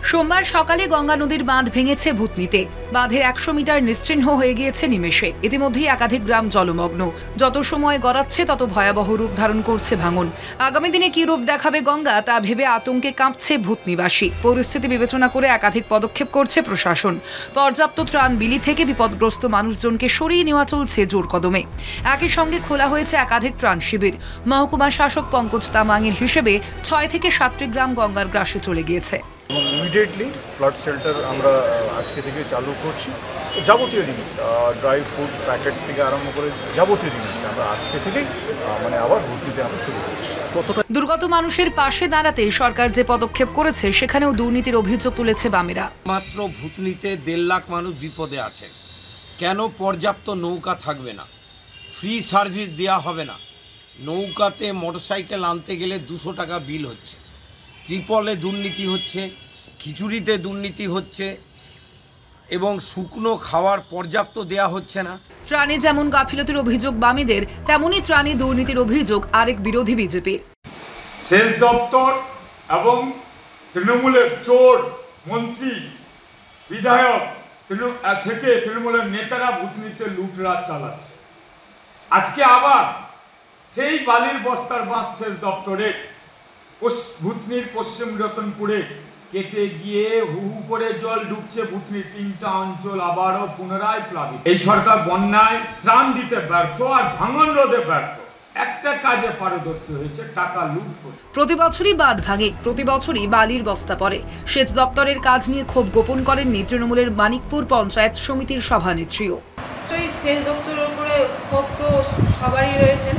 সোমবার সকালে গঙ্গা নদীর বাঁধ ভেঙেছে ভূতনিতে। বাঁধের ১০০ মিটার নিশ্চিহ্ন হয়ে গিয়েছে নিমেষে। ইতিমধ্যেই একাধিক গ্রাম জলমগ্ন। যত সময় গড়াচ্ছে তত ভয়াবহ রূপ ধারণ করছে ভাঙন। আগামী দিনে কি রূপ দেখাবে গঙ্গা তা ভেবে আতঙ্কে কাঁপছে ভূতনিবাসী। পরিস্থিতি বিবেচনা করে একাধিক পদক্ষেপ করছে প্রশাসন। পর্যাপ্ত ত্রাণ বিলি থেকে বিপদগ্রস্ত মানুষজনকে সরিয়ে নেওয়া চলছে জোর কদমে। একই সঙ্গে খোলা হয়েছে একাধিক ত্রাণ শিবির। মহকুমা শাসক পঙ্কজ তামাংয়ের হিসেবে ৬ থেকে ৭টি গ্রাম গঙ্গার গ্রাসে চলে গিয়েছে। এবং ইমিডিয়েটলি ফ্লাড শেল্টার আমরা আজকে থেকে চালু করছি। যাবতীয় জিনিস, ড্রাই ফুড প্যাকেটস থেকে আরম্ভ করে যাবতীয় জিনিসটা আমরা আজকে থেকেই আবার ভর্তিতে আমরা শুরু করছি। দুর্গত মানুষের পাশে দাঁড়াতে সরকার যে পদক্ষেপ করেছে সেখানেও দুর্নীতির অভিযোগ তুলেছে বামেরা। মাত্র ভূতনিতে ১.৫ লাখ মানুষ বিপদে আছেন। কেন পর্যাপ্ত নৌকা থাকবে না? ফ্রি সার্ভিস দেওয়া হবে না? নৌকাতে মোটরসাইকেল আনতে গেলে ২০০ টাকা বিল হচ্ছে। ত্রিপলে দুর্নীতি হচ্ছে, খিচুড়িতে দুর্নীতি হচ্ছে এবং শুকনো খাওয়ার পর্যাপ্ত দেয়া হচ্ছে না। ত্রাণে যেমন গাফিলতির অভিযোগ বামেদের, তেমনই ত্রাণে দুর্নীতির অভিযোগ আরেক বিরোধী বিজেপির। সেচ দপ্তর এবং তৃণমূলের চোর মন্ত্রী বিধায়ক থেকে তৃণমূলের নেতারা ভূতনিতে লুটরাজ চালাচ্ছে। আজকে আবার সেই বালির বস্তার বাঁধ সেচ দপ্তরে ভূতনির পশ্চিম রতনপুরে কেটে গিয়ে হু করে জল ঢুকছে। ভূতনির ৩টা অঞ্চল আবারও পুনরায় প্লাবিত। এই সরকার বন্যায় ত্রাণ দিতে ব্যর্থ আর ভাঙন রোধে ব্যর্থ। একটা কাজে পারদর্শী হয়েছে, টাকা লুট করে। প্রতি বছরই বাঁধ ভাঙে, প্রতি বছরই বালির বস্তা পড়ে। সেচ দপ্তরের কাজ নিয়ে ক্ষোভ গোপন করেননি তৃণমূলের মানিকপুর পঞ্চায়েত সমিতির সভানেত্রীও। তো এই সেচ দপ্তরের উপরে ক্ষোভ তো সবারই রয়েছেন,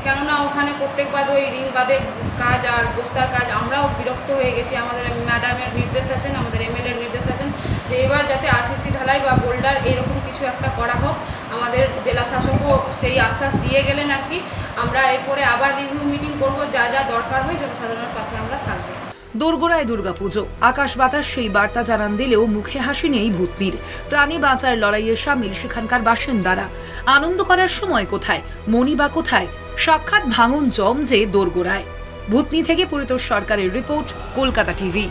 কেননা ওখানে প্রত্যেক বাদ ওই রিং বাঁধের কাজ আর বস্তার কাজ আমরাও বিরক্ত হয়ে গেছি। আমাদের ম্যাডামের নির্দেশ আছেন, আমাদের এমএলএর নির্দেশ আছেন যে এবার যাতে আরসিসি ঢালাই বা বোল্ডার এরকম কিছু একটা করা হোক। আমাদের জেলা শাসকও সেই আশ্বাস দিয়ে গেলেন আর কি। আমরা এরপরে আবার রিভিউ মিটিং করব, যা যা দরকার হয় জনসাধারণের পাশে আমরা থাকবো। দোরগোড়ায় দুর্গাপুজো, আকাশ বাতাস সেই বার্তা জানান দিলেও মুখে হাসি নেই ভূতনির। প্রাণী বাঁচার লড়াইয়ে সামিল সেখানকার বাসিন্দারা। আনন্দ করার সময় কোথায়, মনি বা কোথায়? সাক্ষাৎ ভাঙন জম যে দোরগোড়ায়। ভূতনি থেকে পরিতোষ সরকারের রিপোর্ট, কলকাতা টিভি।